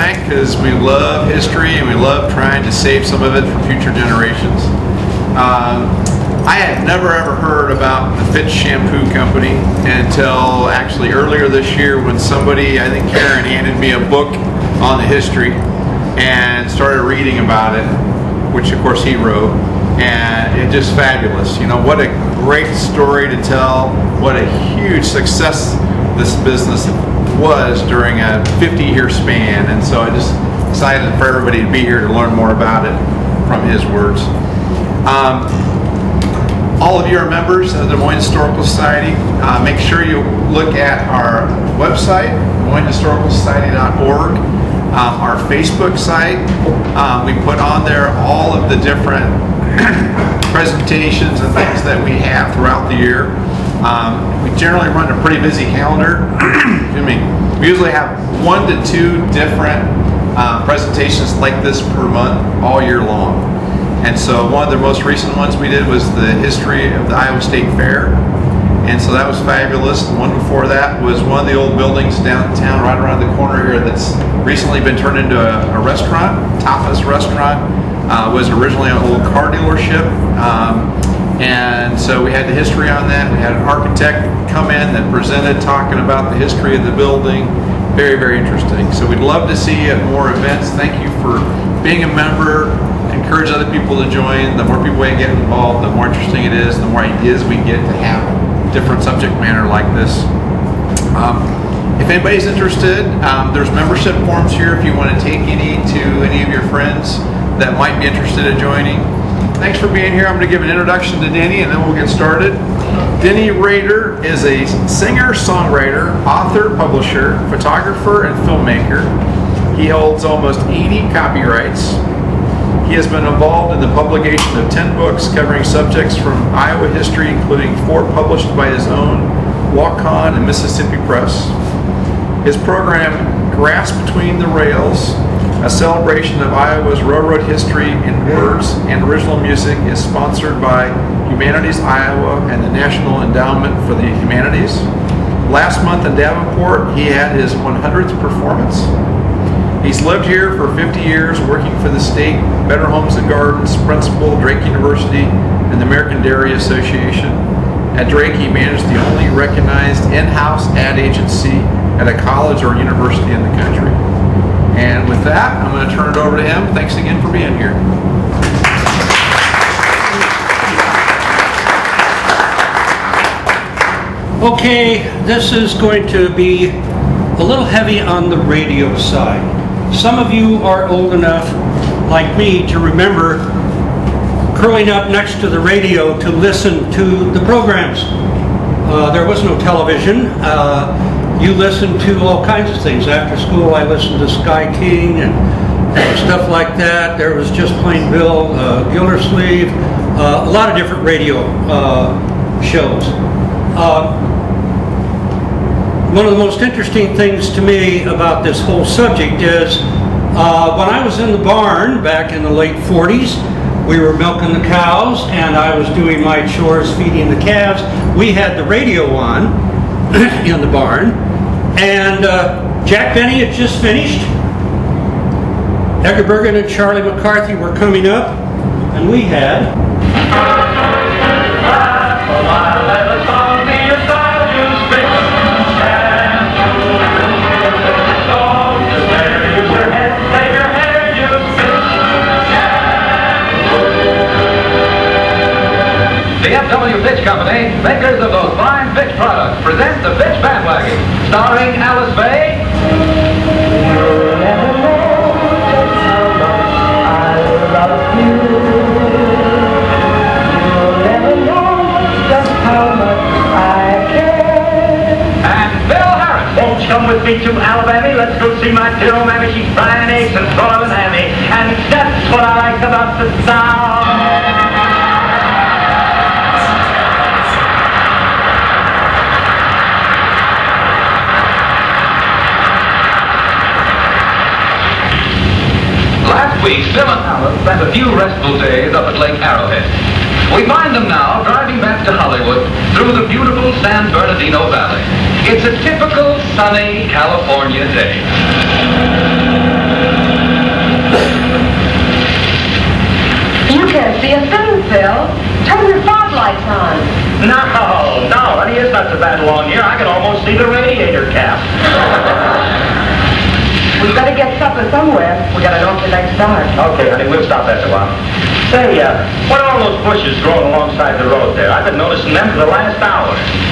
tank because we love history and we love trying to save some of it for future generations. I had never ever heard about the Fitch Shampoo company until actually earlier this year when somebody, I think Karen, handed me a book on the history and started reading about it, which of course he wrote, and it's just fabulous. You know, what a great story to tell, what a huge success this business was during a 50-year span, and so I just excited for everybody to be here to learn more about it from his words. All of you are members of the Des Moines Historical Society. Make sure you look at our website, DesMoinesHistoricalSociety.org, our Facebook site. We put on there all of the different presentations and things that we have throughout the year. We generally run a pretty busy calendar. Excuse me. We usually have 1 to 2 different presentations like this per month all year long. And so one of the most recent ones we did was the history of the Iowa State Fair. And so that was fabulous. The one before that was one of the old buildings downtown right around the corner here that's recently been turned into a restaurant, tapas restaurant. Was originally an old car dealership. And so we had the history on that. We had an architect come in that presented talking about the history of the building. Very, very interesting. So we'd love to see you at more events. Thank you for being a member. Encourage other people to join. The more people we get involved, the more interesting it is, the more ideas we get to have different subject matter like this. If anybody's interested, there's membership forms here if you want to take any to any of your friends that might be interested in joining. Thanks for being here. I'm going to give an introduction to Denny and then we'll get started. Denny Rader is a singer, songwriter, author, publisher, photographer, and filmmaker. He holds almost 80 copyrights. He has been involved in the publication of 10 books covering subjects from Iowa history, including 4 published by his own Walk-On and Mississippi Press. His program, Grass Between the Rails, a celebration of Iowa's railroad history in words and original music, is sponsored by Humanities Iowa and the National Endowment for the Humanities. Last month in Davenport, he had his 100th performance. He's lived here for 50 years, working for the state, Better Homes and Gardens, principal, Drake University, and the American Dairy Association. At Drake, he managed the only recognized in-house ad agency at a college or university in the country. And with that, I'm going to turn it over to him. Thanks again for being here. Okay, this is going to be a little heavy on the radio side. Some of you are old enough, like me, to remember curling up next to the radio to listen to the programs. There was no television. You listened to all kinds of things. After school, I listened to Sky King and stuff like that. There was Just Plain Bill, Gildersleeve, a lot of different radio shows. One of the most interesting things to me about this whole subject is when I was in the barn back in the late 40s, we were milking the cows and I was doing my chores feeding the calves. We had the radio on in the barn, and Jack Benny had just finished. Edgar Bergen and Charlie McCarthy were coming up, and we had The FW Fitch Company, makers of those fine Fitch products, present the Fitch Bandwagon, starring Alice Faye. You'll never know just how much I love you. You'll never know just how much I care. And Bill Harris. Won't you come with me to Alabama? Let's go see my dear old mammy. She's frying eggs and boiling hammy. And that's what I like about the South. Last week, Bill and Alice spent a few restful days up at Lake Arrowhead. We find them now driving back to Hollywood through the beautiful San Bernardino Valley. It's a typical sunny California day. You can't see a thing, Phil. Turn your fog lights on. No, honey, it's not so bad along here. I can almost see the radiator cap. We better get supper somewhere. We got an awfully late start. Okay, honey, we'll stop after a while. Say, what are all those bushes growing alongside the road there? I've been noticing them for the last hour.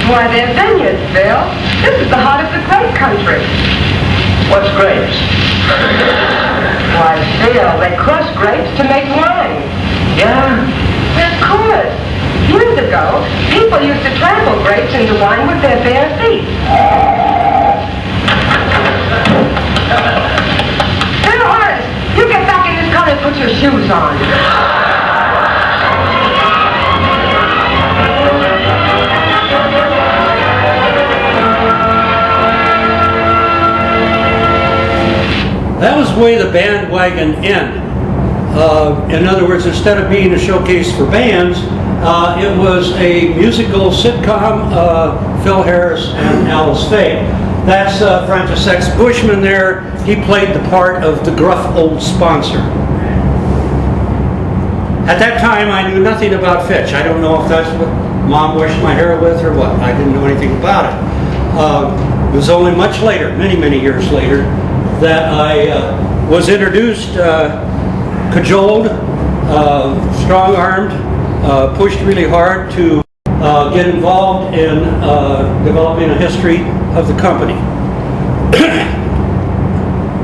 Why, they're vineyards, Phil. This is the heart of the grape country. What's grapes? Why, Phil, they crush grapes to make wine. Yeah? Of course. Years ago, people used to trample grapes into wine with their bare feet. Phil, Horace, you get back in this car and put your shoes on. That was the way the bandwagon ended. In other words, instead of being a showcase for bands, it was a musical sitcom, Phil Harris and Alice Faye. That's Francis X. Bushman there. He played the part of the gruff old sponsor. At that time, I knew nothing about Fitch. I don't know if that's what Mom washed my hair with or what. I didn't know anything about it. It was only much later, many, many years later, that I was introduced, cajoled, strong-armed, pushed really hard to get involved in developing a history of the company.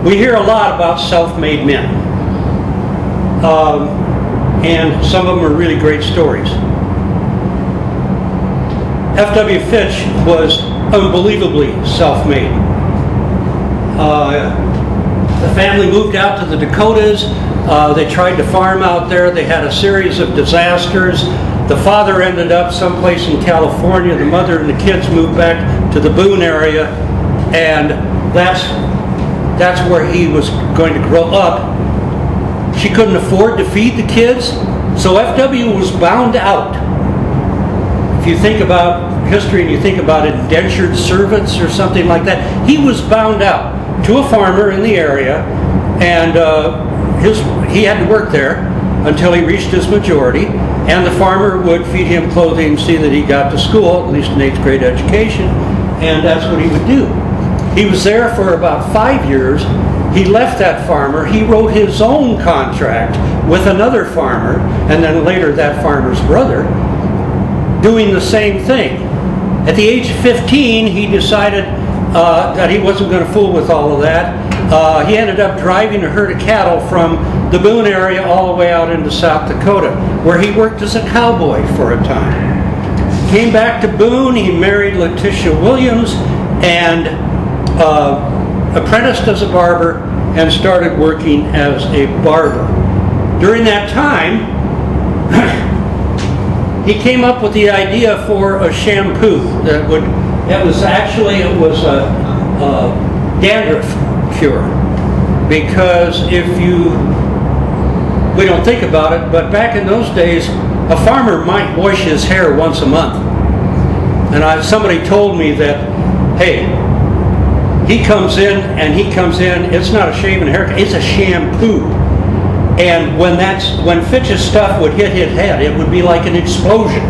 We hear a lot about self-made men, and some of them are really great stories. F.W. Fitch was unbelievably self-made. The family moved out to the Dakotas. They tried to farm out there. They had a series of disasters. The father ended up someplace in California. The mother and the kids moved back to the Boone area, and that's where he was going to grow up. She couldn't afford to feed the kids, so FW was bound out. If you think about history and you think about indentured servants or something like that, he was bound out to a farmer in the area, and he had to work there until he reached his majority, and the farmer would feed him clothing, see that he got to school, at least an 8th grade education, and that's what he would do. He was there for about 5 years. He left that farmer. He wrote his own contract with another farmer, and then later that farmer's brother, doing the same thing. At the age of 15, he decided that he wasn't going to fool with all of that. He ended up driving a herd of cattle from the Boone area all the way out into South Dakota, where he worked as a cowboy for a time. Came back to Boone. He married Letitia Williams and apprenticed as a barber and started working as a barber. During that time, he came up with the idea for a shampoo that was a dandruff cure. Because we don't think about it, but back in those days, a farmer might wash his hair once a month. And somebody told me that, hey, he comes in, it's not a shave and haircut, it's a shampoo. And when Fitch's stuff would hit his head, it would be like an explosion.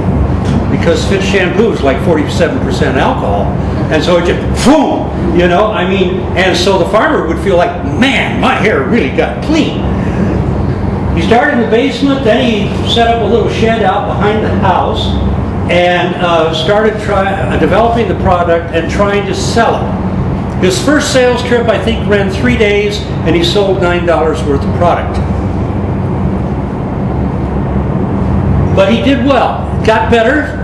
Because Fitch shampoo is like 47% alcohol. And so it just, boom, and so the farmer would feel like, man, my hair really got clean. He started in the basement, then he set up a little shed out behind the house and started developing the product and trying to sell it. His first sales trip, I think, ran 3 days, and he sold $9 worth of product. But he did well. Got better.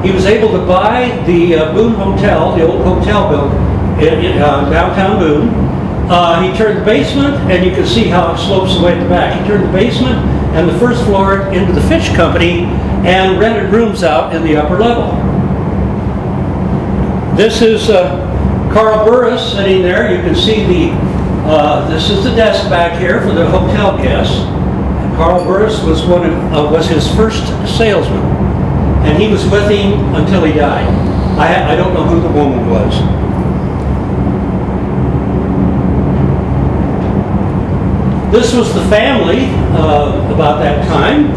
He was able to buy the Boone Hotel, the old hotel building in downtown Boone. He turned the basement, and you can see how it slopes away at the back. He turned the basement and the first floor into the Fitch Company and rented rooms out in the upper level. This is Carl Burris sitting there. You can see this is the desk back here for the hotel guests. And Carl Burris was his first salesman, and he was with him until he died. I don't know who the woman was. This was the family about that time.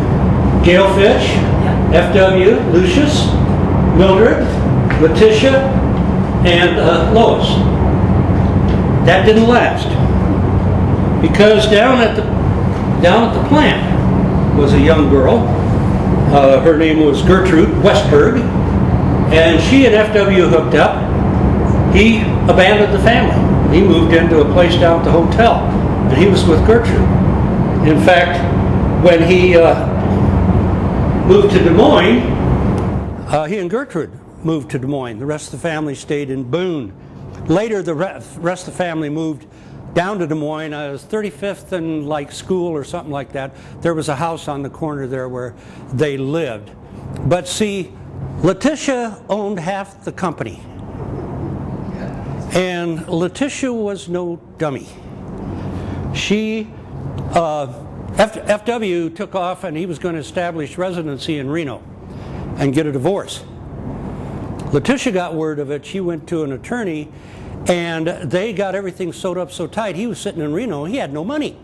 Gail Fitch, F.W., Lucius, Mildred, Letitia, and Lois. That didn't last, because down at the plant was a young girl. Her name was Gertrude Westberg, and she and F.W. hooked up. He abandoned the family. He moved into a place down at the hotel, and he was with Gertrude. In fact, when he moved to Des Moines, he and Gertrude moved to Des Moines. The rest of the family stayed in Boone. Later, the rest of the family moved down to Des Moines. I was 35th and like school or something like that. There was a house on the corner there where they lived. But see, Letitia owned half the company. And Letitia was no dummy. She, F.W. took off and he was going to establish residency in Reno and get a divorce. Letitia got word of it. She went to an attorney and they got everything sewed up so tight. He was sitting in Reno. He had no money.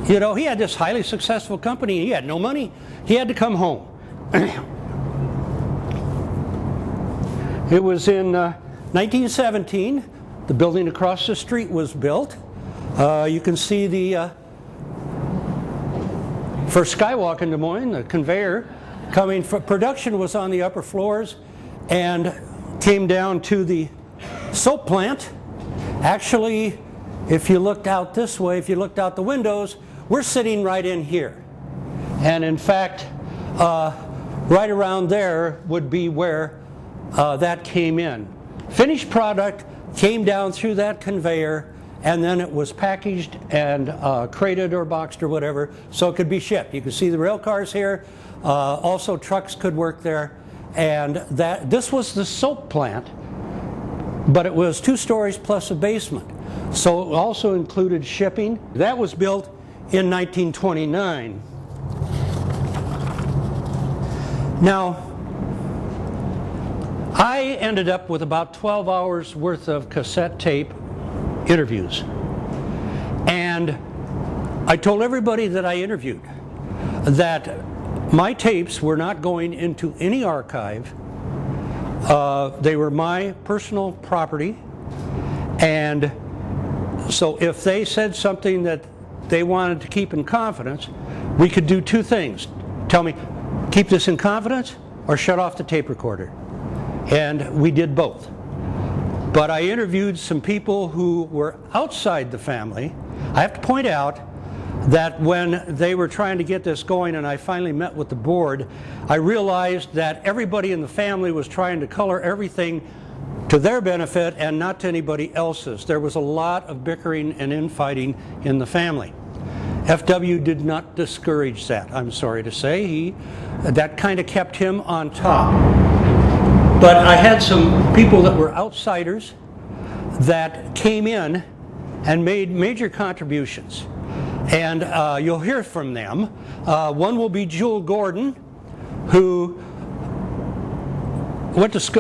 You know, he had this highly successful company. He had no money. He had to come home. It was in 1917. The building across the street was built. You can see the first skywalk in Des Moines, the conveyor coming from production was on the upper floors and came down to the soap plant. Actually, if you looked out this way, if you looked out the windows, we're sitting right in here. And in fact, right around there would be where that came in. Finished product came down through that conveyor, and then it was packaged and crated or boxed or whatever, so it could be shipped. You can see the rail cars here. Also, trucks could work there. And this was the soap plant, but it was 2 stories plus a basement. So it also included shipping. That was built in 1929. Now, I ended up with about 12 hours worth of cassette tape interviews. And I told everybody that I interviewed that my tapes were not going into any archive. They were my personal property. And so if they said something that they wanted to keep in confidence, we could do 2 things. Tell me, keep this in confidence or shut off the tape recorder. And we did both. But I interviewed some people who were outside the family. I have to point out that when they were trying to get this going and I finally met with the board, I realized that everybody in the family was trying to color everything to their benefit and not to anybody else's. There was a lot of bickering and infighting in the family. F.W. did not discourage that, I'm sorry to say. That kind of kept him on top. But I had some people that were outsiders that came in and made major contributions. And you'll hear from them. One will be Jewel Gordon, who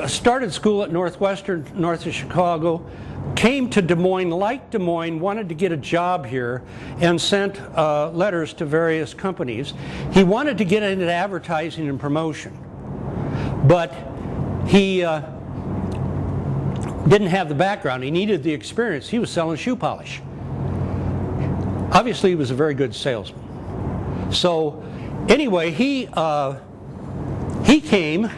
started school at Northwestern, north of Chicago, came to Des Moines, liked Des Moines, wanted to get a job here, and sent letters to various companies. He wanted to get into advertising and promotion, but he didn't have the background. He needed the experience. He was selling shoe polish. Obviously, he was a very good salesman. So, anyway, he came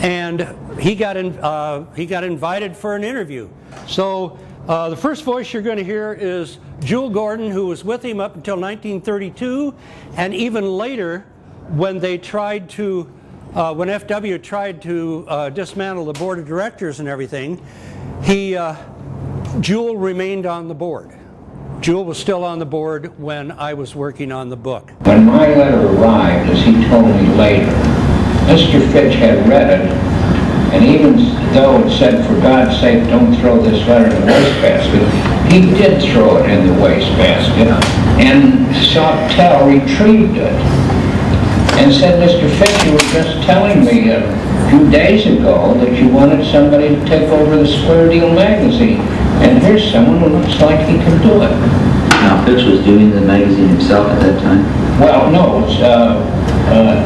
and he got invited for an interview. So, the first voice you're going to hear is Jewel Gordon, who was with him up until 1932, and even later, when they tried to, when F.W. tried to dismantle the board of directors and everything, Jewel remained on the board. Jewel was still on the board when I was working on the book. When my letter arrived, as he told me later, Mr. Fitch had read it, and even though it said, for God's sake, don't throw this letter in the wastebasket, he did throw it in the wastebasket, and Sawtell retrieved it and said, Mr. Fitch, you were just telling me a few days ago that you wanted somebody to take over the Square Deal magazine. And And here's someone who looks like he can do it. Now, Fitch was doing the magazine himself at that time. Well, no, it's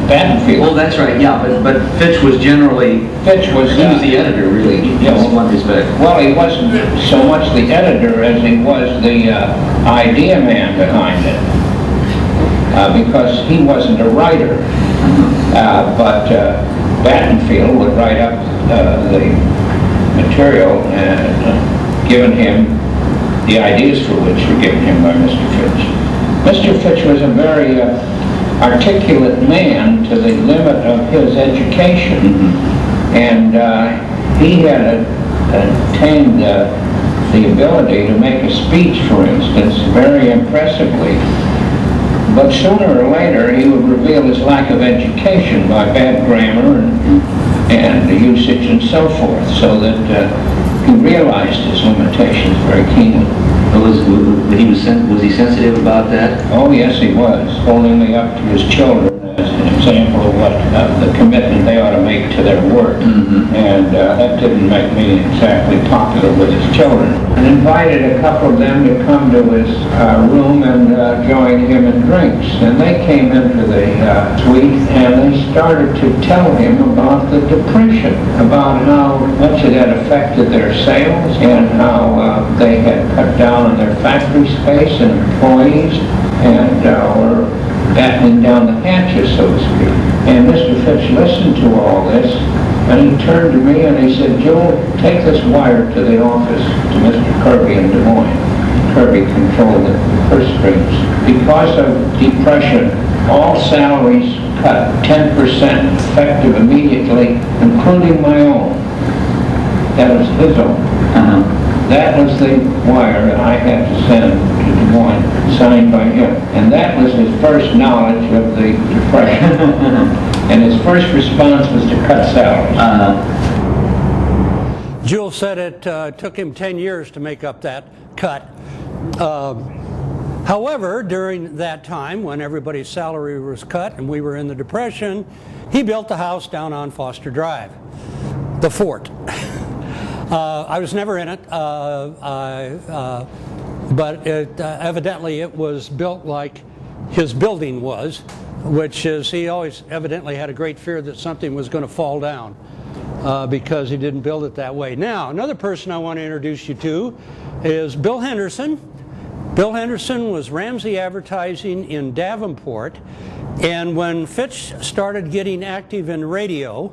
Battenfield. Well, that's right, yeah, but Fitch was generally, Fitch was... he was the editor, really, yeah, in one respect. Well, he wasn't so much the editor as he was the idea man behind it. Because he wasn't a writer. But Battenfield would write up the material and given him the ideas for which were given him by Mr. Fitch. Mr. Fitch was a very articulate man to the limit of his education, and he had attained the ability to make a speech, for instance, very impressively. But sooner or later, he would reveal his lack of education by bad grammar and usage and so forth, so that he realized his limitations very keenly. Was he sensitive about that? Oh, yes, he was, holding me up to his children as an example of what the commitment they ought to make to their work. And that didn't make me exactly popular with his children. And invited a couple of them to come to his room and join him in drinks. And they came into the suite and they started to tell him about the Depression, about how much it had affected their sales and how they had cut down on their factory space and employees and were battening down the hatches, so to speak. And Mr. Fitch listened to all this, and he turned to me and he said, "Joe, take this wire to the office to Mr. Kirby in Des Moines." Kirby controlled the purse strings. Because of depression, all salaries cut 10%, effective immediately, including my own. That was his own. That was the wire that I had to send to Des Moines, signed by him. And that was his first knowledge of the Depression. And his first response was to cut salaries. Jules said it took him 10 years to make up that cut. However, during that time when everybody's salary was cut and we were in the Depression, he built the house down on Foster Drive, the fort. I was never in it, but evidently it was built like his building was, which is he always evidently had a great fear that something was going to fall down because he didn't build it that way. Now, another person I want to introduce you to is Bill Henderson. Bill Henderson was Ramsey Advertising in Davenport, and when Fitch started getting active in radio,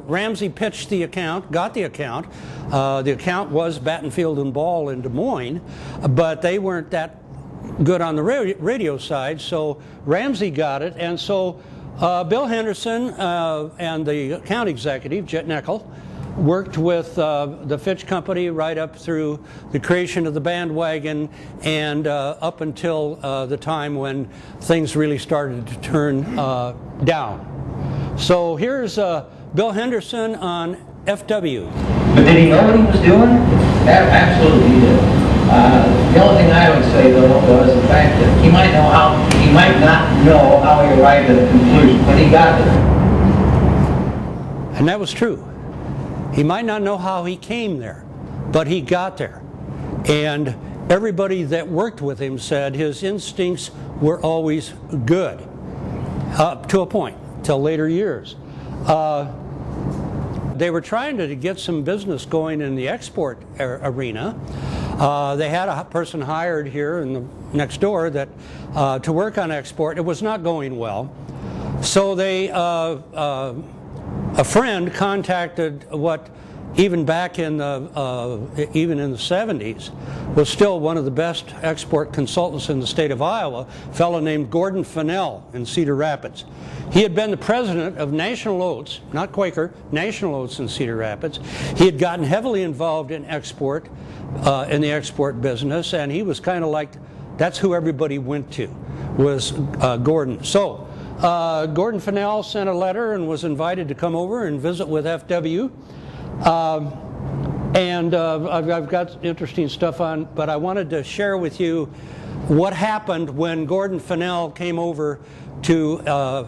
Ramsey pitched the account, got the account. The account was Battenfield and Ball in Des Moines, but they weren't that good on the radio side, so Ramsey got it. And so Bill Henderson and the account executive, Jet Neckel, worked with the Fitch Company right up through the creation of the bandwagon and up until the time when things really started to turn down. So here's Bill Henderson on FW. But did he know what he was doing? Absolutely he did. The only thing I would say though was the fact that he might not know how he arrived at a conclusion, but he got there. And that was true. He might not know how he came there, but he got there. And everybody that worked with him said his instincts were always good, up to a point, till later years. They were trying to get some business going in the export arena. They had a person hired here next door that to work on export. It was not going well. So they, a friend contacted what even back in the 70s was still one of the best export consultants in the state of Iowa, a fellow named Gordon Fennell in Cedar Rapids. He had been the president of National Oats, not Quaker, National Oats in Cedar Rapids. He had gotten heavily involved in export, in the export business, and he was kind of like, that's who everybody went to, was Gordon. So Gordon Fennell sent a letter and was invited to come over and visit with FW. I've got interesting stuff on, but I wanted to share with you what happened when Gordon Fennell came over to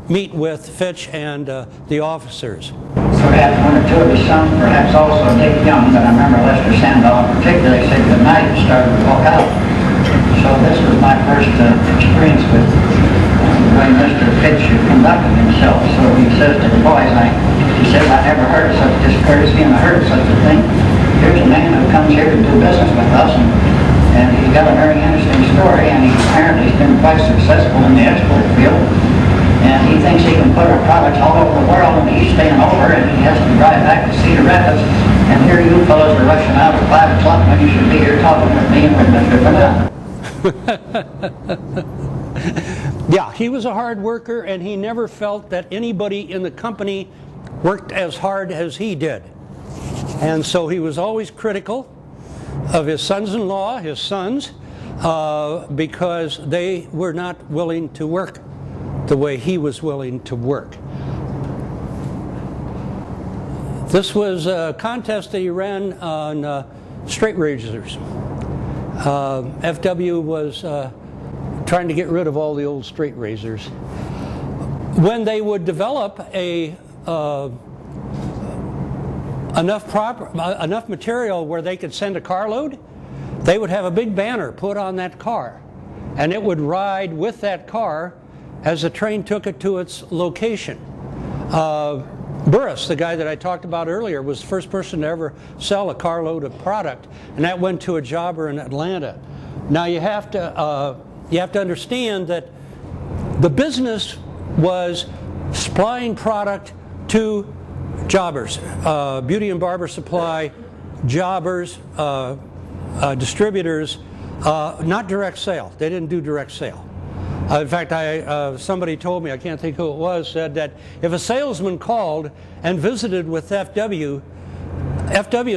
meet with Fitch and the officers. perhaps one or two of his sons, perhaps also Dick Young, but I remember Lester Sandow in particular, they said goodnight and started to walk out. So this was my first experience with the way Mr. Fitch conducted himself. So he says to the boys, he says, I never heard of such discourtesy and I heard of such a thing. Here's a man who comes here to do business with us, and he's got a very interesting story, and he apparently has been quite successful in the export field. And he thinks he can put our products all over the world, and he's staying over, and he has to drive back to Cedar Rapids. And here you fellows are rushing out at 5 o'clock when you should be here talking with me and with Mr. Fennell. Yeah, he was a hard worker, and he never felt that anybody in the company worked as hard as he did. And so he was always critical of his sons-in-law, his sons, because they were not willing to work the way he was willing to work. This was a contest that he ran on straight razors. FW was trying to get rid of all the old straight razors. When they would develop enough material where they could send a carload, they would have a big banner put on that car, and it would ride with that car as the train took it to its location. Burris, the guy that I talked about earlier, was the first person to ever sell a carload of product, and that went to a jobber in Atlanta. Now you have to understand that the business was supplying product to jobbers, beauty and barber supply, jobbers, distributors, not direct sale. They didn't do direct sale. In fact, somebody told me, I can't think who it was, said that if a salesman called and visited with FW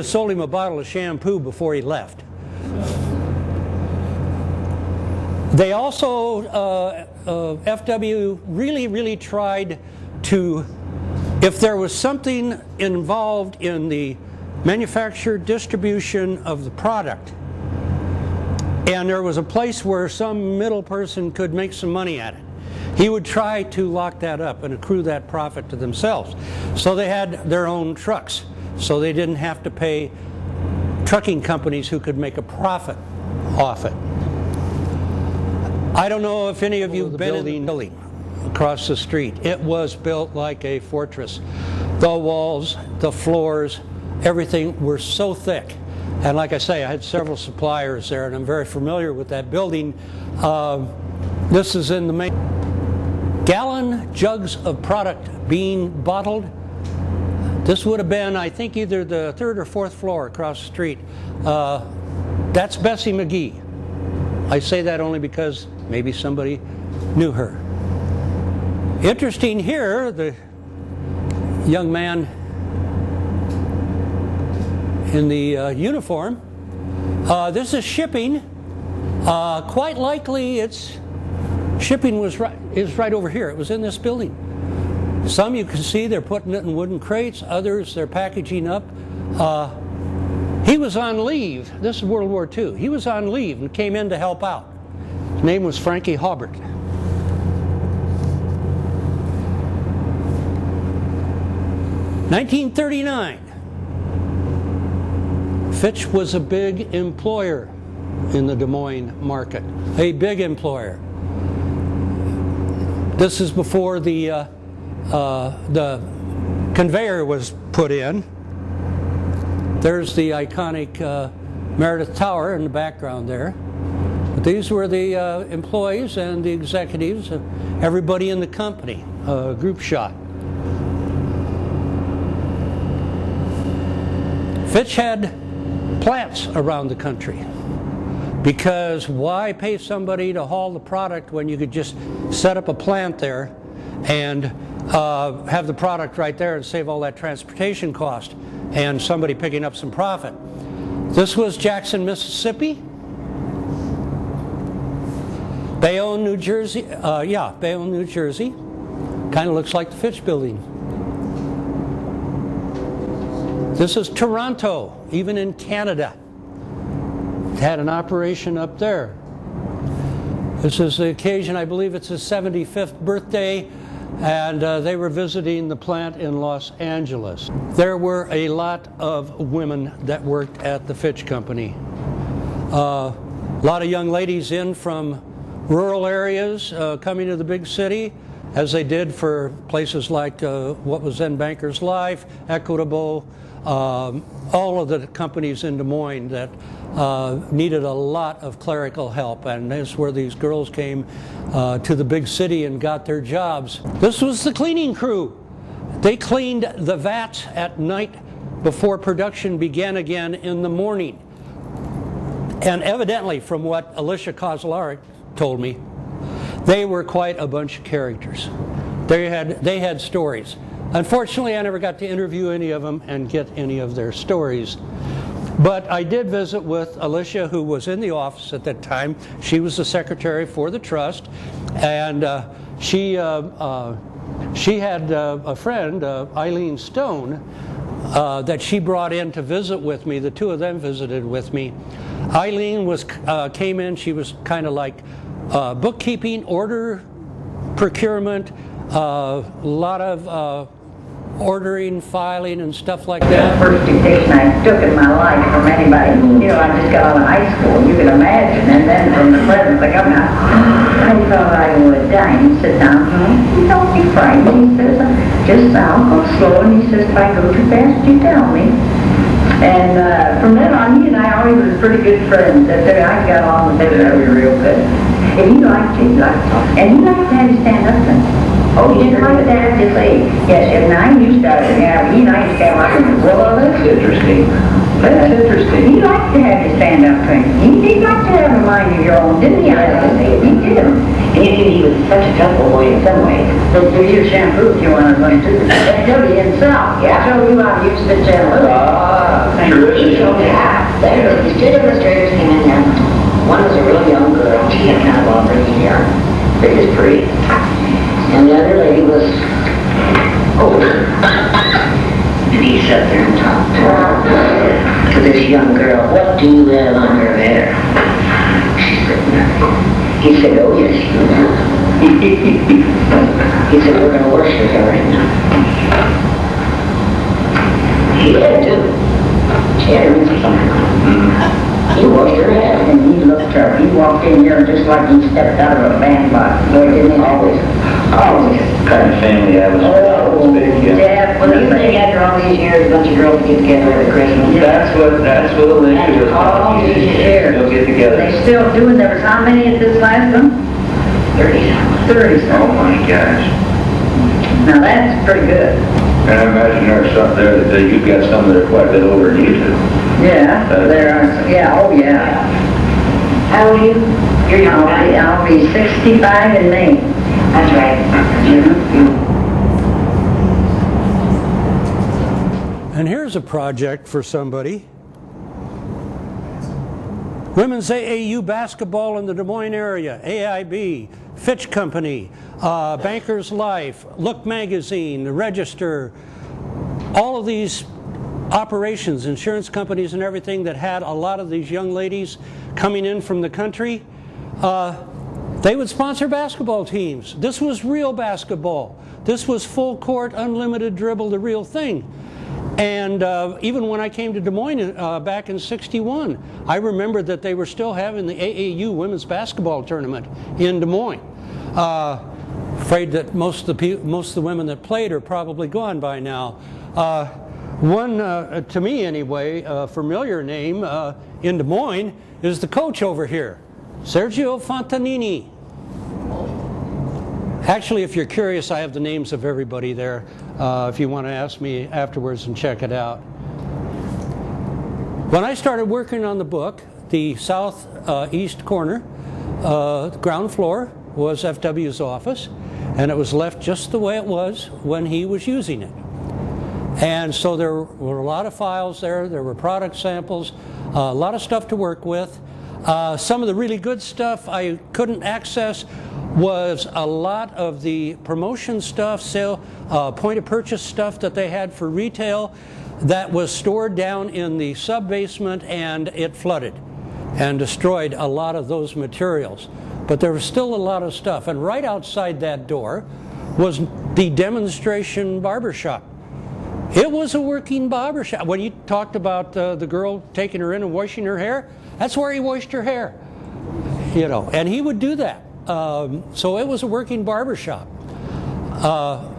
sold him a bottle of shampoo before he left. They also, FW really tried to, if there was something involved in the manufacture, distribution of the product, and there was a place where some middle person could make some money at it, he would try to lock that up and accrue that profit to themselves. So they had their own trucks, so they didn't have to pay trucking companies who could make a profit off it. I don't know if any of you have been in the building across the street. It was built like a fortress. The walls, the floors, everything were so thick. And like I say, I had several suppliers there, and I'm very familiar with that building. This is in the main. Gallon jugs of product being bottled. This would have been, I think, either the 3rd or 4th floor across the street. That's Bessie McGee. I say that only because maybe somebody knew her. Interesting here, the young man in the uniform. This is shipping. Quite likely its shipping is right over here. It was in this building. Some you can see they're putting it in wooden crates, others they're packaging up. He was on leave. This is World War II. He was on leave and came in to help out. His name was Frankie Hobart. (1939). Fitch was a big employer in the Des Moines market. A big employer. This is before the conveyor was put in. There's the iconic Meredith Tower in the background there. But these were the employees and the executives, everybody in the company, group shot. Fitch had plants around the country, because why pay somebody to haul the product when you could just set up a plant there and have the product right there and save all that transportation cost and somebody picking up some profit. This was Jackson, Mississippi. Bayonne, New Jersey. Bayonne, New Jersey. Kind of looks like the Fitch building. This is Toronto, even in Canada. It had an operation up there. This is the occasion, I believe it's his 75th birthday, and they were visiting the plant in Los Angeles. There were a lot of women that worked at the Fitch Company. A lot of young ladies in from rural areas coming to the big city, as they did for places like what was then Bankers Life, Equitable, all of the companies in Des Moines that needed a lot of clerical help, and that's where these girls came to the big city and got their jobs. This was the cleaning crew. They cleaned the vats at night before production began again in the morning. And evidently, from what Alicia Kozlaric told me, they were quite a bunch of characters. They had stories. Unfortunately, I never got to interview any of them and get any of their stories. But I did visit with Alicia, who was in the office at that time. She was the secretary for the trust, and she had a friend, Eileen Stone, that she brought in to visit with me. The two of them visited with me. Eileen came in. She was kind of like bookkeeping, order procurement, a lot of ordering, filing, and stuff like that. The first dictation I took in my life from anybody, I just got out of high school, you can imagine, and then from the present I come out, I thought I would die. And he said, don't be frightened. He says, just I'll go slow, and he says, if I go too fast, you tell me. And from then on, he and I always were pretty good friends. I got along with him real good. And he liked to talk. And he liked to have you stand up and, he didn't like to have his leg. Yes, and I used to, he and I used to have like, well, that's interesting. That's interesting. He liked to have you stand up to him. He liked to have a mind of your own, didn't he? He did. And he was such a tough boy in some ways. So give you a shampoo if you want to run too. That's Toby himself. Yeah. Show you how to use the shampoo. He showed me how. These two demonstrators came in there. One was a real young girl. She had kind of all pretty hair. They was pretty. And the other lady was old. And he sat there and talked to this young girl. What do you have on your hair? She said, nothing. He said, oh yes, you do. He said, we're going to wash your hair right now. He had to. She had her rinse something. He washed her head, and he looked her. He walked in here just like he stepped out of a bandbox. Boy, didn't he? Always. Kind of family I was big, Yeah, well, you think after all these years, a bunch of girls get together at Christmas. That's what the link is. All these years. They'll get together. They still do it. There was how many at this last one? 30. Oh my gosh. Now that's pretty good. And I imagine there's some there that you've got some that are quite a bit older than you do. Yeah, there are. Yeah, oh yeah. How old are you? You're young. I'll be 65 in May. That's right. And here's a project for somebody. Women's AAU basketball in the Des Moines area, AIB, Fitch Company, Bankers Life, Look Magazine, the Register, all of these operations, insurance companies and everything that had a lot of these young ladies coming in from the country, they would sponsor basketball teams. This was real basketball. This was full court, unlimited dribble, the real thing. And even when I came to Des Moines back in '61, I remember that they were still having the AAU women's basketball tournament in Des Moines. Afraid that most of the women that played are probably gone by now. One, to me anyway, familiar name in Des Moines is the coach over here, Sergio Fontanini. Actually, if you're curious, I have the names of everybody there if you want to ask me afterwards and check it out. When I started working on the book, the southeast corner, ground floor, was FW's office, and it was left just the way it was when he was using it. And so there were a lot of files there. There were product samples, a lot of stuff to work with. Some of the really good stuff I couldn't access was a lot of the promotion stuff, point of purchase stuff that they had for retail that was stored down in the sub-basement, and it flooded and destroyed a lot of those materials. But there was still a lot of stuff. And right outside that door was the demonstration barbershop. It was a working barbershop. When you talked about the girl taking her in and washing her hair, that's where he washed her hair. You know, and he would do that. So it was a working barbershop.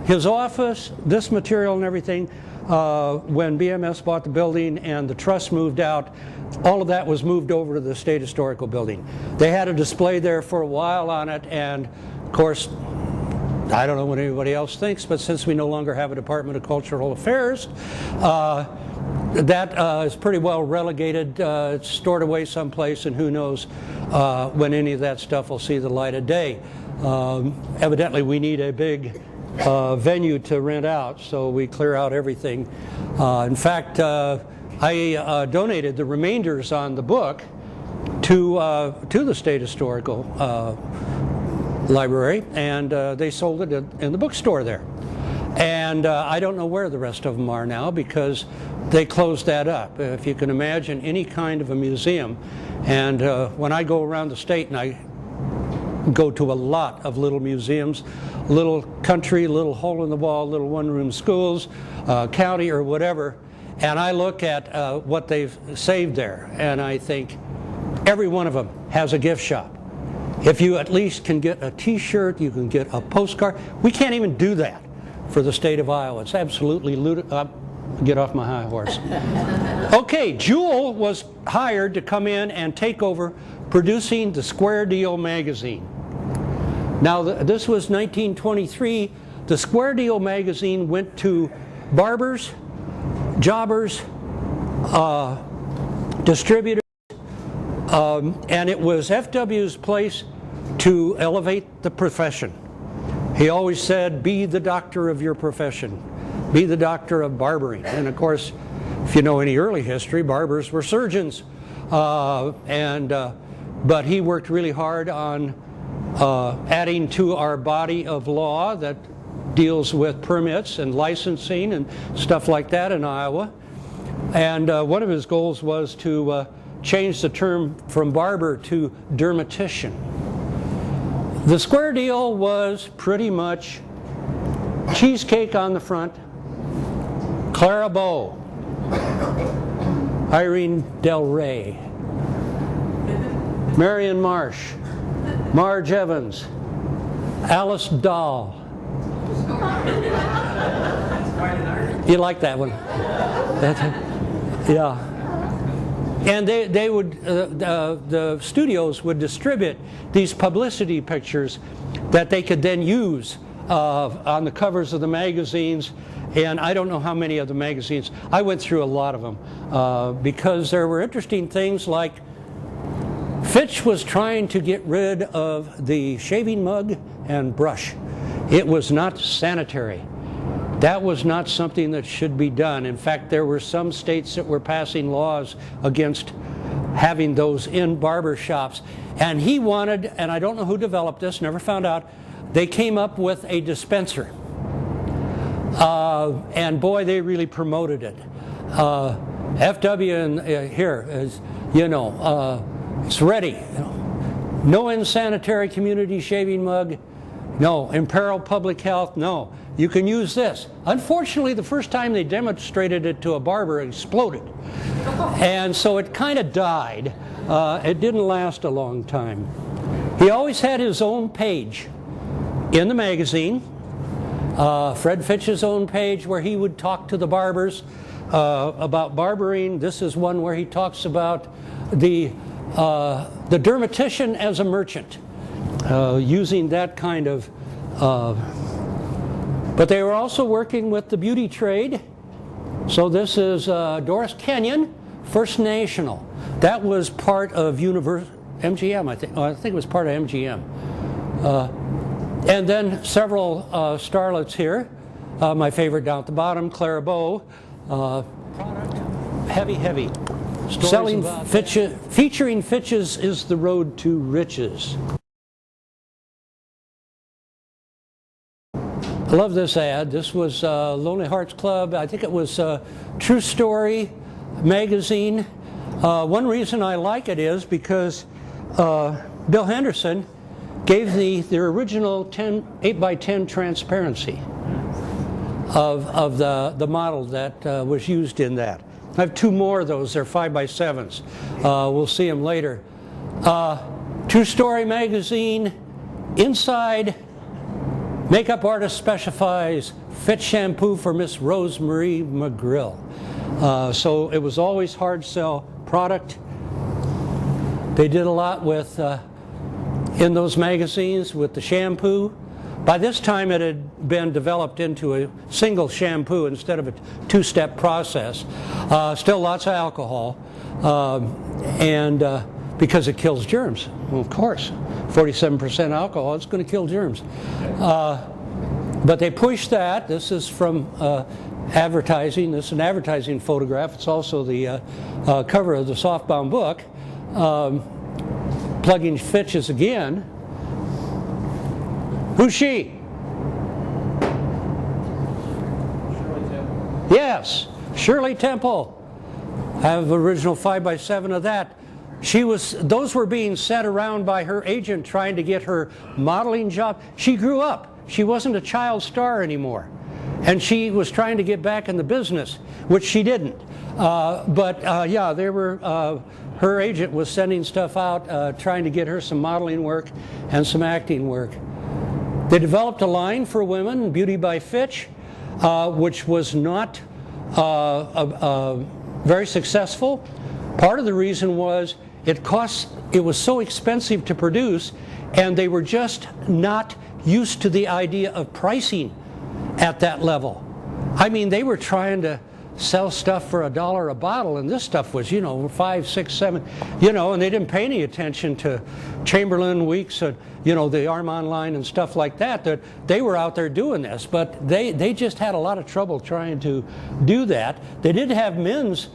His office, this material and everything, when BMS bought the building and the trust moved out, all of that was moved over to the State Historical Building. They had a display there for a while on it, and of course, I don't know what anybody else thinks, but since we no longer have a Department of Cultural Affairs, that is pretty well relegated. It's stored away someplace, and who knows when any of that stuff will see the light of day. Evidently, we need a big venue to rent out, so we clear out everything. In fact, I donated the remainders on the book to the State Historical Library, and they sold it in the bookstore there. And I don't know where the rest of them are now because they closed that up. If you can imagine any kind of a museum, and when I go around the state, and I go to a lot of little museums, little country, little hole in the wall, little one-room schools, county or whatever, and I look at what they've saved there, and I think every one of them has a gift shop. If you at least can get a t-shirt, you can get a postcard. We can't even do that for the state of Iowa. It's absolutely ludicrous. Get off my high horse. Okay, Jewel was hired to come in and take over producing the Square Deal magazine. Now, this was 1923. The Square Deal magazine went to barbers, jobbers, distributors, and it was FW's place to elevate the profession. He always said, be the doctor of your profession. Be the doctor of barbering. And of course, if you know any early history, barbers were surgeons. But he worked really hard on adding to our body of law that deals with permits and licensing and stuff like that in Iowa. And one of his goals was to change the term from barber to dermatician. The Square Deal was pretty much cheesecake on the front, Clara Bow, Irene Del Rey, Marion Marsh, Marge Evans, Alice Dahl. You like that one? Yeah. And they would, the studios would distribute these publicity pictures that they could then use on the covers of the magazines. And I don't know how many of the magazines. I went through a lot of them because there were interesting things like Fitch was trying to get rid of the shaving mug and brush. It was not sanitary. That was not something that should be done. In fact, there were some states that were passing laws against having those in barber shops. And he wanted, and I don't know who developed this, never found out, they came up with a dispenser. And boy, they really promoted it. FW and here is, you know, it's ready. You know, no insanitary community shaving mug. No, imperil public health. No, you can use this. Unfortunately, the first time they demonstrated it to a barber, it exploded. And so it kind of died. It didn't last a long time. He always had his own page in the magazine. Fred Fitch's own page where he would talk to the barbers about barbering. This is one where he talks about the dermatician as a merchant. Using that kind of, but they were also working with the beauty trade. So this is Doris Kenyon, First National. That was part of MGM, I think. I think it was part of MGM. And then several starlets here. My favorite down at the bottom, Clara Bow. Heavy. Selling Fitch, featuring Fitch's is the road to riches. I love this ad. This was Lonely Hearts Club. I think it was True Story magazine. One reason I like it is because Bill Henderson gave the original 8x10 transparency. of the model that was used in that. I have 2 more of those. They're 5x7s. We'll see them later. Two-story magazine. Inside, makeup artist specifies Fitch Shampoo for Miss Rosemarie McGrill. So it was always hard sell product. They did a lot with in those magazines with the shampoo. By this time it had been developed into a single shampoo instead of a 2-step process. Still lots of alcohol, and because it kills germs. Well, of course, 47% alcohol, it's going to kill germs. But they pushed that. This is from advertising. This is an advertising photograph. It's also the cover of the softbound book. Plugging Fitch's again. Who's she? Shirley Temple. Yes, Shirley Temple. I have the original 5x7 of that. Those were being sent around by her agent trying to get her modeling job. She grew up. She wasn't a child star anymore. And she was trying to get back in the business, which she didn't. Yeah, they were, her agent was sending stuff out, trying to get her some modeling work and some acting work. They developed a line for women, Beauty by Fitch, which was not very successful. Part of the reason was it was so expensive to produce, and they were just not used to the idea of pricing at that level. I mean, they were trying to sell stuff for $1 a bottle, and this stuff was, $5, $6, $7, and they didn't pay any attention to Chamberlain Weeks, the Armand line and stuff like that, that they were out there doing this, but they just had a lot of trouble trying to do that. They did have men's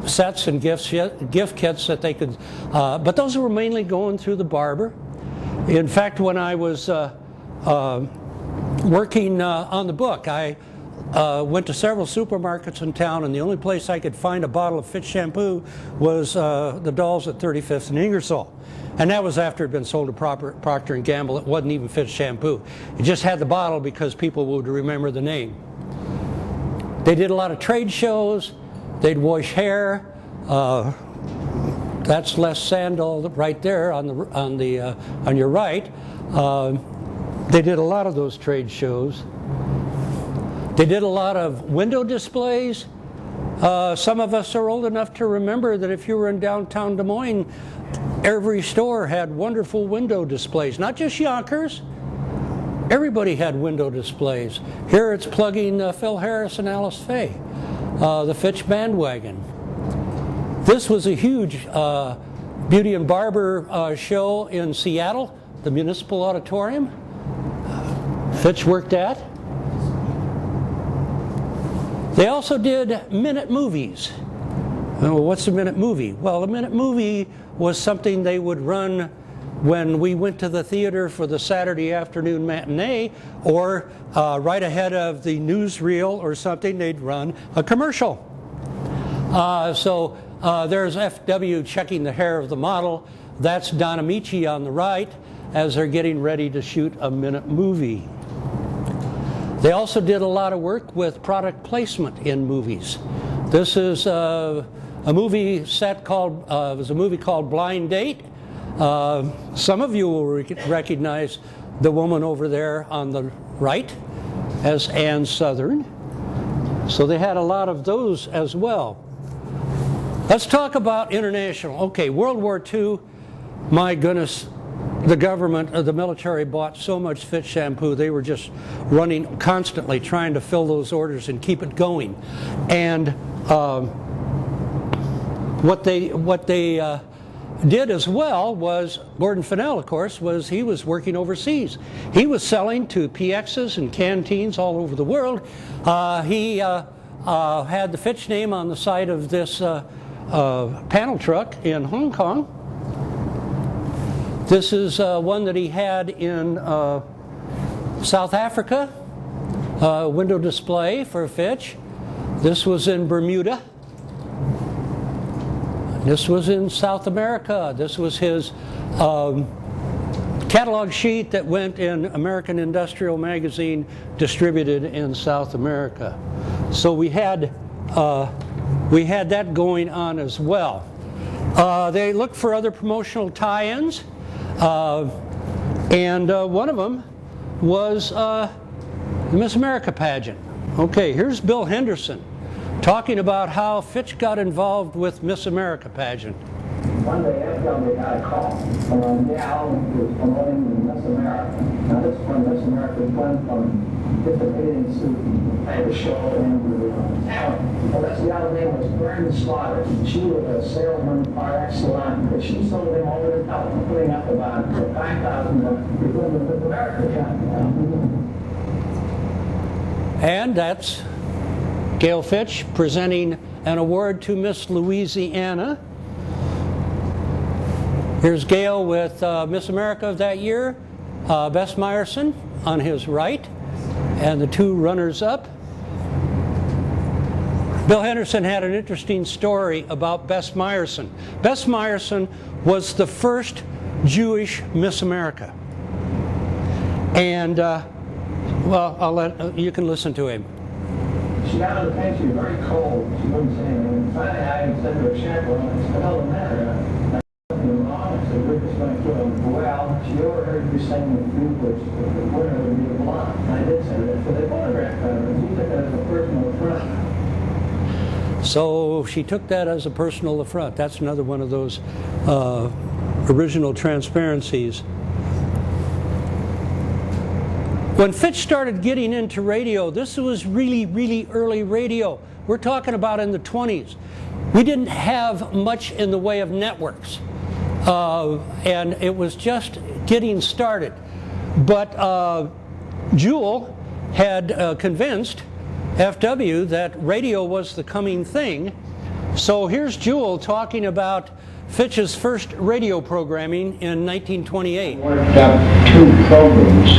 sets and gift kits that they could, but those were mainly going through the barber. In fact, when I was working on the book, I went to several supermarkets in town, and the only place I could find a bottle of Fitch shampoo was the Dolls at 35th and Ingersoll. And that was after it had been sold to Procter & Gamble. It wasn't even Fitch shampoo. It just had the bottle because people would remember the name. They did a lot of trade shows. They'd wash hair. That's Les Sandal right there on your right. They did a lot of those trade shows. They did a lot of window displays. Some of us are old enough to remember that if you were in downtown Des Moines, every store had wonderful window displays. Not just Yonkers. Everybody had window displays. Here it's plugging Phil Harris and Alice Faye, the Fitch bandwagon. This was a huge beauty and barber show in Seattle, the Municipal Auditorium. Fitch worked at. They also did minute movies. Well, what's a minute movie? Well, a minute movie was something they would run when we went to the theater for the Saturday afternoon matinee, or right ahead of the newsreel or something, they'd run a commercial. There's FW checking the hair of the model. That's Don Amici on the right as they're getting ready to shoot a minute movie. They also did a lot of work with product placement in movies. This is a movie set called, it was a movie called Blind Date. Some of you will recognize the woman over there on the right as Ann Southern. So they had a lot of those as well. Let's talk about international. Okay, World War II, my goodness, the government, the military bought so much Fitch shampoo, they were just running constantly trying to fill those orders and keep it going. And what they did as well was, Gordon Fennell, of course, he was working overseas. He was selling to PXs and canteens all over the world. He had the Fitch name on the side of this panel truck in Hong Kong. This is one that he had in South Africa, window display for Fitch. This was in Bermuda. This was in South America. This was his catalog sheet that went in American Industrial Magazine, distributed in South America. So we had that going on as well. They looked for other promotional tie-ins, and one of them was the Miss America pageant. Okay, here's Bill Henderson talking about how Fitch got involved with Miss America pageant. One day, FW got a call from a gal who was promoting the Miss America. Now, this one, Miss America, went from different suit and had a show and talent. Well, this gal's name was Brenda Slaughter. She was a salesman par excellence, but she sold him over the top, putting up about $5,000 because of the Miss America contest. And that's Gail Fitch presenting an award to Miss Louisiana. Here's Gail with Miss America of that year, Bess Meyerson on his right, and the two runners-up. Bill Henderson had an interesting story about Bess Meyerson. Bess Meyerson was the first Jewish Miss America. And, well, you can listen to him. She got on the paint, she was very cold. She wouldn't say anything. Finally, I said to her shampoo, I said, "What the hell is the matter? Something wrong?" I said, "We're just going to kill him." Well, she overheard you saying the few which the winner would be a blonde. I did say that. So they photographed her, and she took it as a personal affront. So she took that as a personal affront. That's another one of those original transparencies. When Fitch started getting into radio, this was really, really early radio. We're talking about in the 20s. We didn't have much in the way of networks, and it was just getting started. But Jewel had convinced FW that radio was the coming thing. So here's Jewel talking about Fitch's first radio programming in 1928. Worked up two programs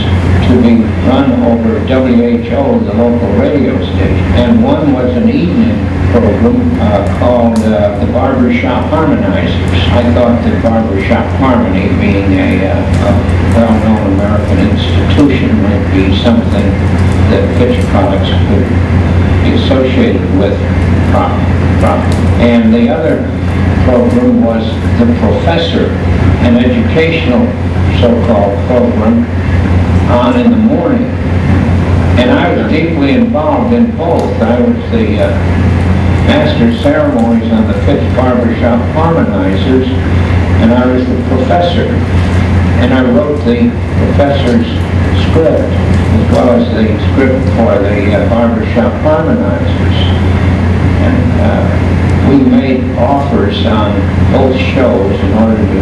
to be run over WHO, the local radio station, and one was an evening program called the Barbershop Harmonizers. I thought that Barbershop Harmony, being a well-known American institution, might be something that Fitch products could be associated with. And the other program was The Professor, an educational so-called program on in the morning. And I was deeply involved in both. I was the master of ceremonies on the Fitch Barbershop Harmonizers, and I was the professor. And I wrote the professor's script, as well as the script for the Barbershop Harmonizers. And we made offers on both shows in order to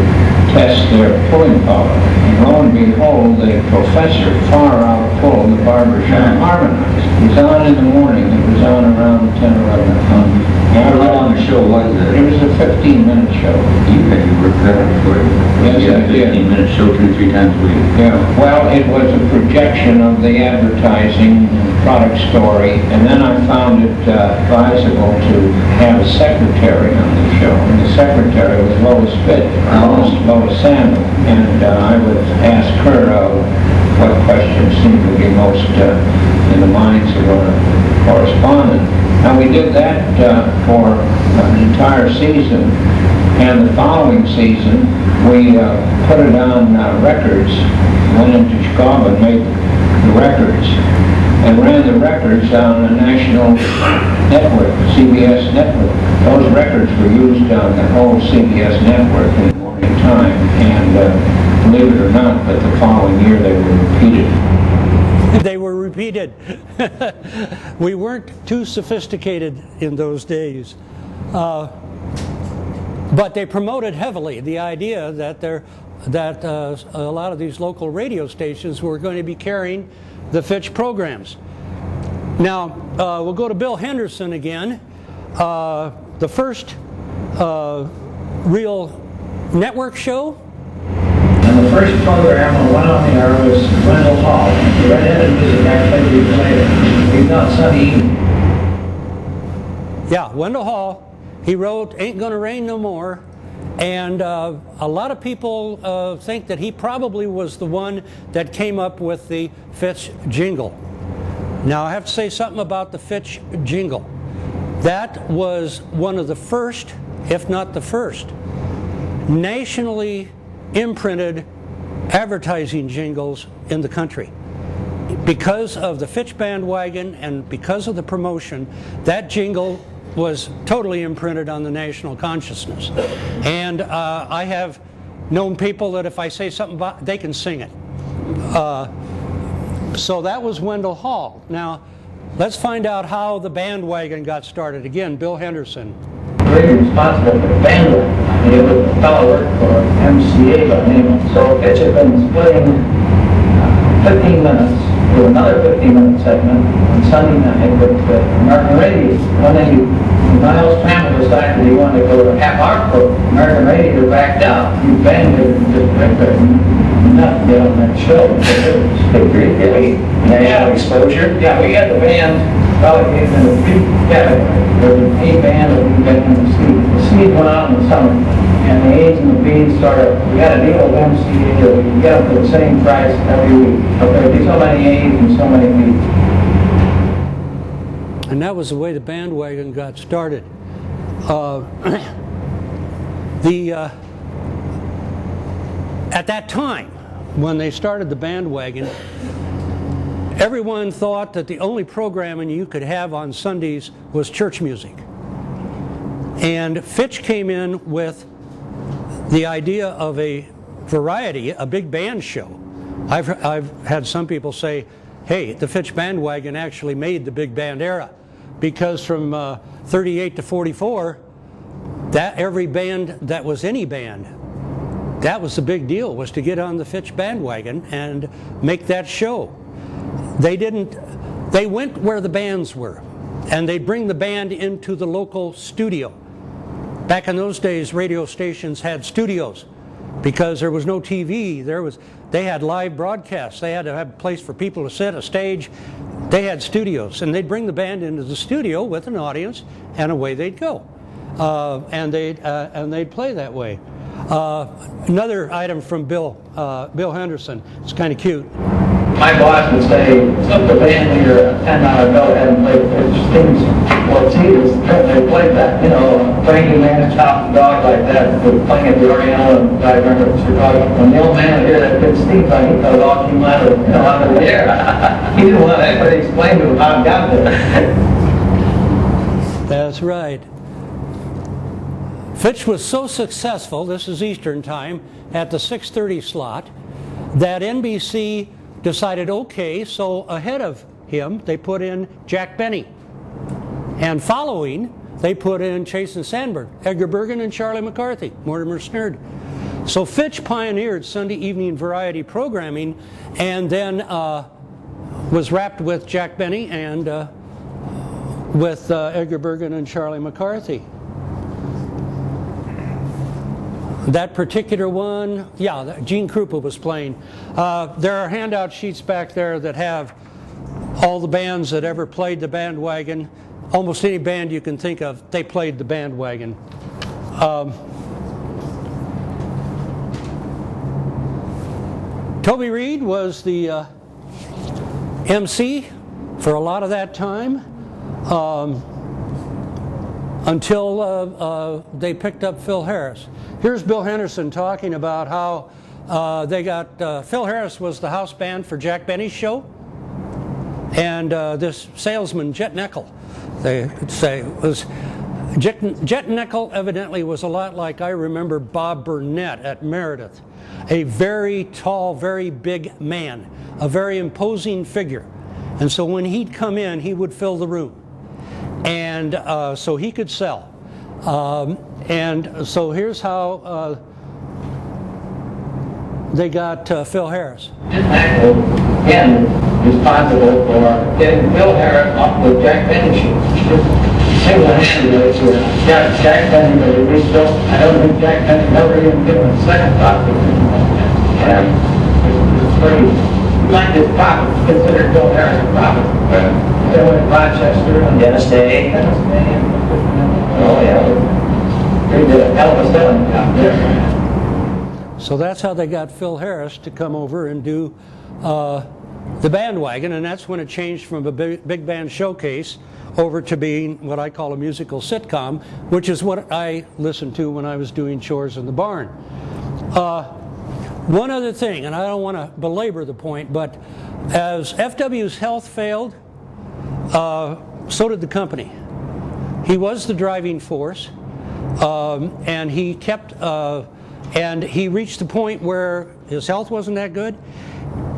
test their pulling power. And lo and behold, the professor far outpulled the Barbershop Harmonizer. It was on in the morning. It was on around 10 or 11 o'clock. How long a show was it? It was a 15-minute show. You worked that up for it. Yes, You had I a did. 15-minute show 2-3 times a week. Yeah, well, it was a projection of the advertising product story, and then I found it advisable to have a secretary on the show, and the secretary was Lois Fitch, Lois Sandal, and I would ask her what questions seemed to be most in the minds of our correspondent. Now, we did that for an entire season, and the following season, we put it on records, went into Chicago and made the records, and ran the records on a national network, CBS network. Those records were used on the whole CBS network in the morning time, and believe it or not, but the following year they were repeated. They were repeated. We weren't too sophisticated in those days. But they promoted heavily the idea that a lot of these local radio stations were going to be carrying the Fitch programs. Now, we'll go to Bill Henderson again. The first real network show. And the first program that went on the air was Wendell Hall, the redheaded music actually years later. He's not Sunny Evening. Yeah, Wendell Hall. He wrote Ain't Gonna Rain No More, And a lot of people think that he probably was the one that came up with the Fitch jingle. Now I have to say something about the Fitch jingle. That was one of the first, if not the first, nationally imprinted advertising jingles in the country. Because of the Fitch bandwagon and because of the promotion, that jingle was totally imprinted on the national consciousness. And I have known people that if I say something about, they can sing it. So that was Wendell Hall. Now, let's find out how the bandwagon got started. Again, Bill Henderson. Really responsible for the bandwagon. He was a fellow worked for MCA by the name of, so Fitch had been splitting 15 minutes with another 15-minute segment on Sunday night with American Radio. One day, Niles Trammell decided he wanted to go to a half-hour program. American Radio backed out. You banned it and just went there and nothing get on that show. National exposure? Yeah, we had the band relegated into 3 categories. There was an A band and we got in the seed. The seed went out in the summer. And the A's and the B's we had a deal with MCA that we could get them for the same price every week. But there would be so many A's and so many B's. And that was the way the bandwagon got started. At that time, when they started the bandwagon, everyone thought that the only programming you could have on Sundays was church music. And Fitch came in with the idea of a variety, a big band show. I've had some people say, hey, the Fitch bandwagon actually made the big band era, because from 38 to 44, that every band that was any band, that was the big deal, was to get on the Fitch bandwagon and make that show. They went where the bands were, and they'd bring the band into the local studio. Back in those days, radio stations had studios because there was no TV. They had live broadcasts. They had to have a place for people to sit, a stage. They had studios, and they'd bring the band into the studio with an audience, and away they'd go, and they'd play that way. Another item from Bill Henderson. It's kind of cute. My boss would say, slip the band leader a $10 bill ahead and play Fitch theme song. Well, see, they played that, Frankie Man's Top the Dog like that, playing at the Oriental, and I remember in Chicago. When the old man would hear that Fitch theme song, he thought it all came out of the air. He didn't want anybody to explain to him how it got there. That's right. Fitch was so successful, this is Eastern time, at the 6:30 slot, that NBC decided, okay, so ahead of him, they put in Jack Benny. And following, they put in Chase and Sandberg, Edgar Bergen and Charlie McCarthy, Mortimer Snerd. So Fitch pioneered Sunday evening variety programming, and then was wrapped with Jack Benny and with Edgar Bergen and Charlie McCarthy. That particular one, yeah, Gene Krupa was playing. There are handout sheets back there that have all the bands that ever played the bandwagon. Almost any band you can think of, they played the bandwagon. Toby Reed was the MC for a lot of that time, until they picked up Phil Harris. Here's Bill Henderson talking about how they got, Phil Harris was the house band for Jack Benny's show, and this salesman, Jet Neckel, they could say, was, Jet Neckel evidently was a lot like, I remember, Bob Burnett at Meredith. A very tall, very big man, a very imposing figure. And so when he'd come in, he would fill the room. And so he could sell. And so here's how they got Phil Harris. Neckel, again, responsible for getting Phil Harris off the Jack Benny show. Single-handedly, Jack Benny, but at least I don't think Jack Benny never even given a second thought to him. And it's pretty, like this prophet, considered Phil Harris a prophet. They went to Rochester and Dennis Day. Oh, yeah. They did a hell of a selling job there. So that's how they got Phil Harris to come over and do the bandwagon, and that's when it changed from a big band showcase over to being what I call a musical sitcom, which is what I listened to when I was doing chores in the barn. One other thing, and I don't want to belabor the point, but as FW's health failed, so did the company. He was the driving force, and he kept, and he reached the point where his health wasn't that good.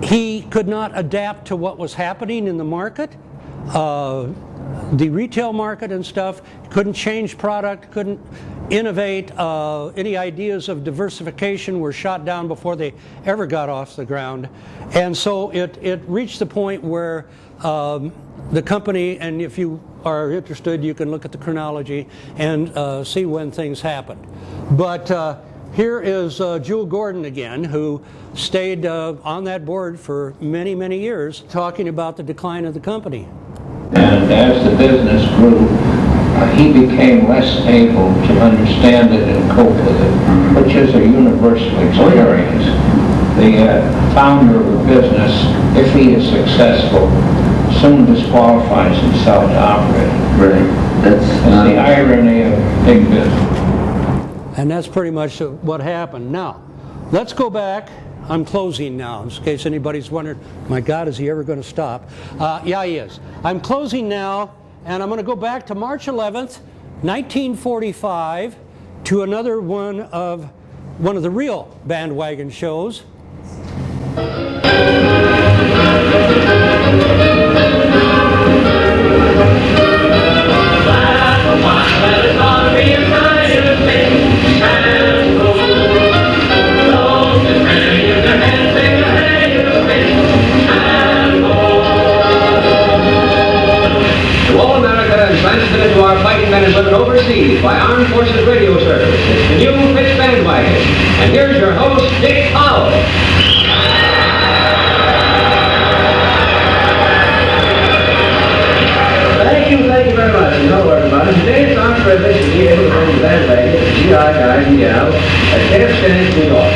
He could not adapt to what was happening in the market, the retail market and stuff. Couldn't change product, couldn't innovate. Any ideas of diversification were shot down before they ever got off the ground. And so it reached the point where the company, and if you are interested, you can look at the chronology and see when things happened. But here is Jewel Gordon again, who stayed on that board for many, many years, talking about the decline of the company. And as the business grew, he became less able to understand it and cope with it, which is a universal experience. The founder of a business, if he is successful, soon disqualifies himself to operate. Right. That's the irony of big business. And that's pretty much what happened. Now, let's go back. I'm closing now, in case anybody's wondering, my God, is he ever going to stop? Yeah, he is. I'm closing now, and I'm going to go back to March 11th, 1945, to another one of the real bandwagon shows. To our fighting men and women overseas by Armed Forces Radio Service. It's the new Fitch Bandwagon. And here's your host, Dick Powell. Thank you very much. And hello, everybody. Today it's our privilege to be able to bring the bandwagon to GI guys and gals at Camp Stanage, New York.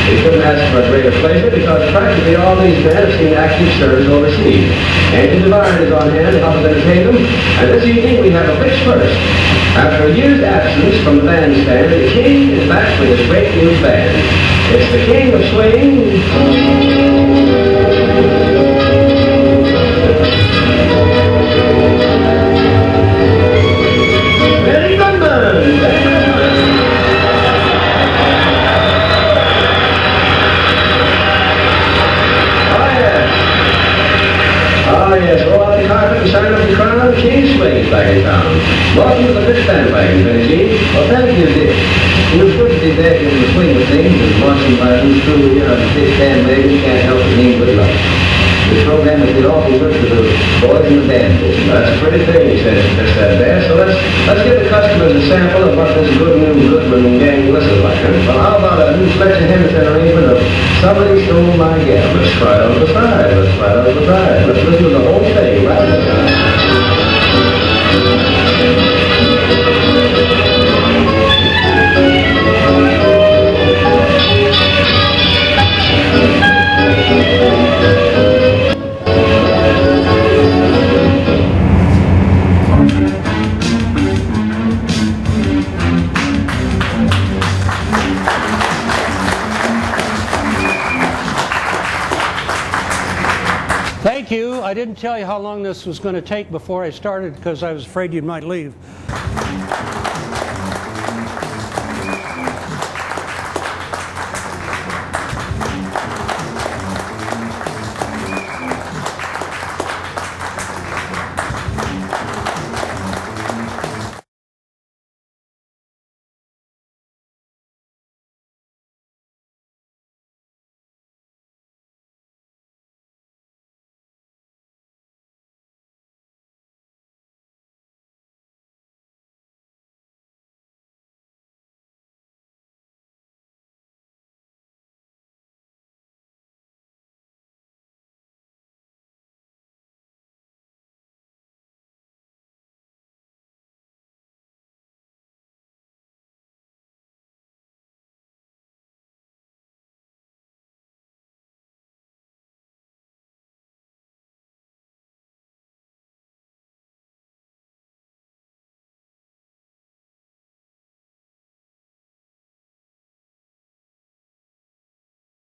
We couldn't ask for a greater pleasure because practically all these men have seen active service overseas. Andy Devine is on hand to help us entertain them. And this evening we have a Fitch first. After a year's absence from the bandstand, the King is back with his great new band. It's the King of Swing. Sign up the crown of the King Swing back in town. Welcome to the Fitch Bandwagon, Benny G. Well, thank you, Dick. It was good to be back in the swing of things and watching by who's truly here on the Fitch Bandwagon. Can't help but mean good luck. The program has been awful good for the boys in the band business. That's a pretty thing, he says, just that there. So let's give the customers a sample of what this good new Goodman gang whistles like. Well, how about a new Fletcher Henderson arrangement of Somebody Stole My Gal? Let's try it on the side. Let's try it on the side. Let's listen to the whole thing, right? Thank you. I didn't tell you how long this was going to take before I started because I was afraid you might leave.